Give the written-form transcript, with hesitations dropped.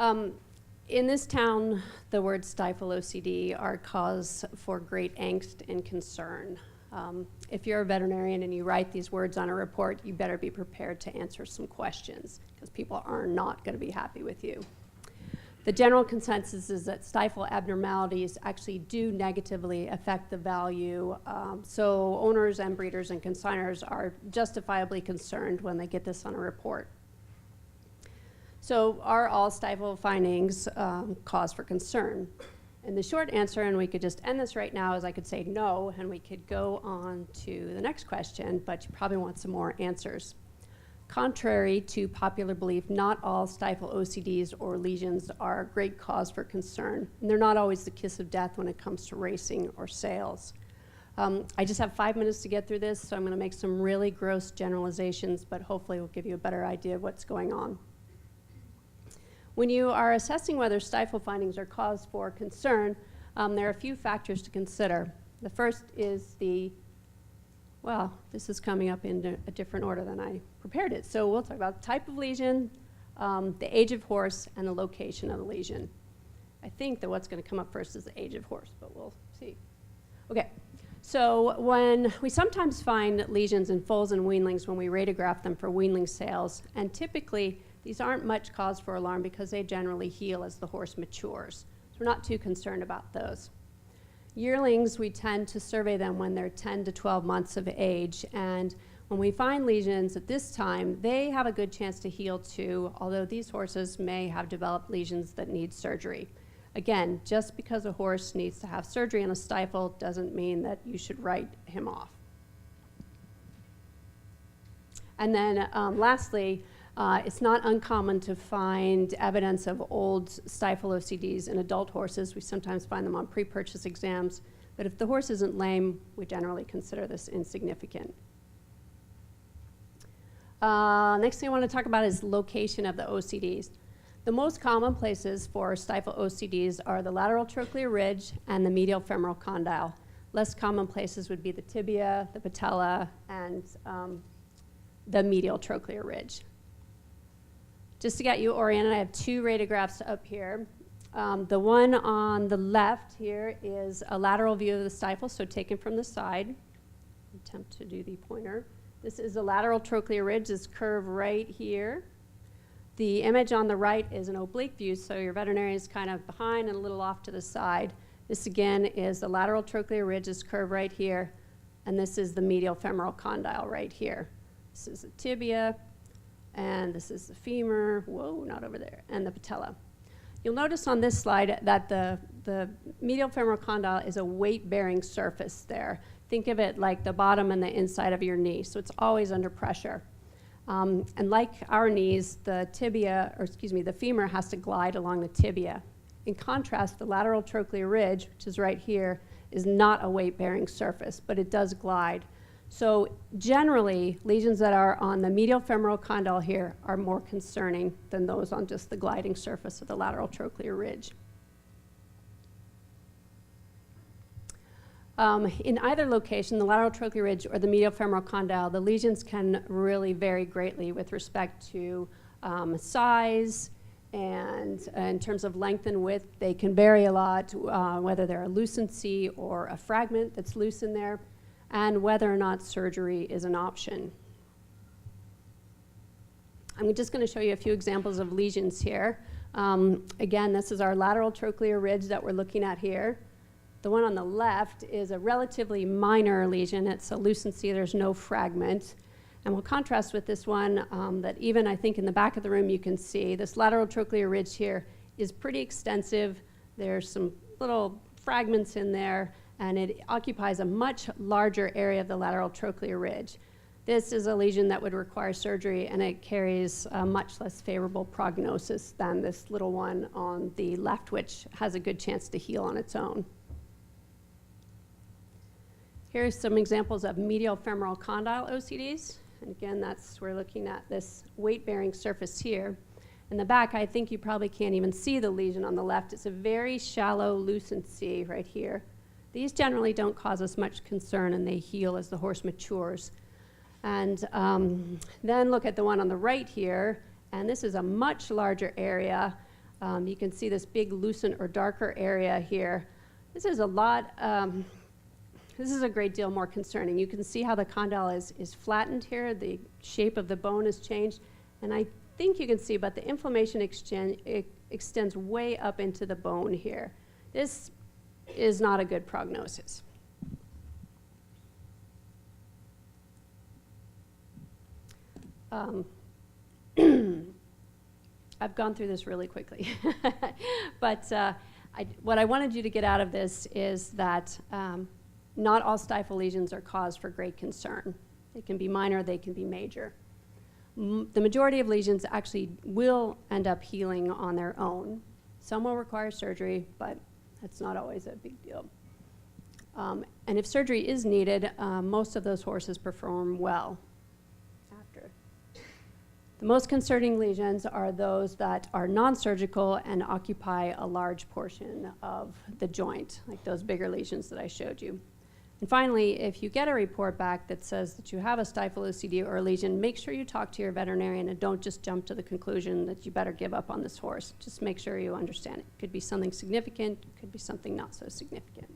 In this town, the words Stifle OCD are cause for great angst and concern. If you're a veterinarian and you write these words on a report, you better be prepared to answer some questions, because people are not going to be happy with you. The general consensus is that stifle abnormalities actually do negatively affect the value, so owners and breeders and consigners are justifiably concerned when they get this on a report. So are all stifle findings cause for concern? And the short answer, and we could just end this right now, is I could say no, and we could go on to the next question, but you probably want some more answers. Contrary to popular belief, not all stifle OCDs or lesions are a great cause for concern, and they're not always the kiss of death when it comes to racing or sales. I just have 5 minutes to get through this, so I'm going to make some really gross generalizations, but hopefully it will give you a better idea of what's going on. When you are assessing whether stifle findings are cause for concern, there are a few factors to consider. The first is well, this is coming up in a different order than I prepared it. So we'll talk about the type of lesion, the age of horse, and the location of the lesion. I think that what's going to come up first is the age of horse, but we'll see. Okay, so when we sometimes find lesions in foals and weanlings when we radiograph them for weanling sales, and typically these aren't much cause for alarm because they generally heal as the horse matures. So we're not too concerned about those. Yearlings, we tend to survey them when they're 10 to 12 months of age, and when we find lesions at this time, they have a good chance to heal too, although these horses may have developed lesions that need surgery. Again, just because a horse needs to have surgery on a stifle doesn't mean that you should write him off. And then lastly, it's not uncommon to find evidence of old stifle OCDs in adult horses. We sometimes find them on pre-purchase exams, but if the horse isn't lame, we generally consider this insignificant. Next thing I want to talk about is location of the OCDs. The most common places for stifle OCDs are the lateral trochlear ridge and the medial femoral condyle. Less common places would be the tibia, the patella, and the medial trochlear ridge. Just to get you oriented, I have two radiographs up here. The one on the left here is a lateral view of the stifle, so taken from the side. Attempt to do the pointer. This is a lateral trochlear ridge, this curve right here. The image on the right is an oblique view, so your veterinarian is kind of behind and a little off to the side. This again is the lateral trochlear ridge, this curve right here, and this is the medial femoral condyle right here. This is the tibia, and this is the femur, whoa, not over there, and the patella. You'll notice on this slide that the medial femoral condyle is a weight-bearing surface there. Think of it like the bottom and the inside of your knee, so it's always under pressure. And like our knees, the femur has to glide along the tibia. In contrast, the lateral trochlear ridge, which is right here, is not a weight-bearing surface, but it does glide. So generally, lesions that are on the medial femoral condyle here are more concerning than those on just the gliding surface of the lateral trochlear ridge. In either location, the lateral trochlear ridge or the medial femoral condyle, the lesions can really vary greatly with respect to size, and in terms of length and width, they can vary a lot, whether they're a lucency or a fragment that's loose in there, and whether or not surgery is an option. I'm just going to show you a few examples of lesions here. Again, this is our lateral trochlear ridge that we're looking at here. The one on the left is a relatively minor lesion. It's a lucency, there's no fragment. And we'll contrast with this one that even I think in the back of the room you can see. This lateral trochlear ridge here is pretty extensive. There's some little fragments in there, and it occupies a much larger area of the lateral trochlear ridge. This is a lesion that would require surgery, and it carries a much less favorable prognosis than this little one on the left, which has a good chance to heal on its own. Here's some examples of medial femoral condyle OCDs. And again, we're looking at this weight-bearing surface here. In the back, I think you probably can't even see the lesion on the left. It's a very shallow lucency right here. These generally don't cause us much concern, and they heal as the horse matures. And then look at the one on the right here, and this is a much larger area. You can see this big lucent or darker area here. This is a lot, this is a great deal more concerning. You can see how the condyle is flattened here. The shape of the bone has changed. And I think you can see, but the inflammation extends way up into the bone here. This is not a good prognosis. I've gone through this really quickly. But what I wanted you to get out of this is that not all Stifle lesions are cause for great concern. They can be minor, they can be major. The majority of lesions actually will end up healing on their own. Some will require surgery, but that's not always a big deal. And if surgery is needed, most of those horses perform well after. The most concerning lesions are those that are non-surgical and occupy a large portion of the joint, like those bigger lesions that I showed you. And finally, if you get a report back that says that you have a Stifle OCD or a lesion, make sure you talk to your veterinarian and don't just jump to the conclusion that you better give up on this horse. Just make sure you understand it. Could be something significant, could be something not so significant.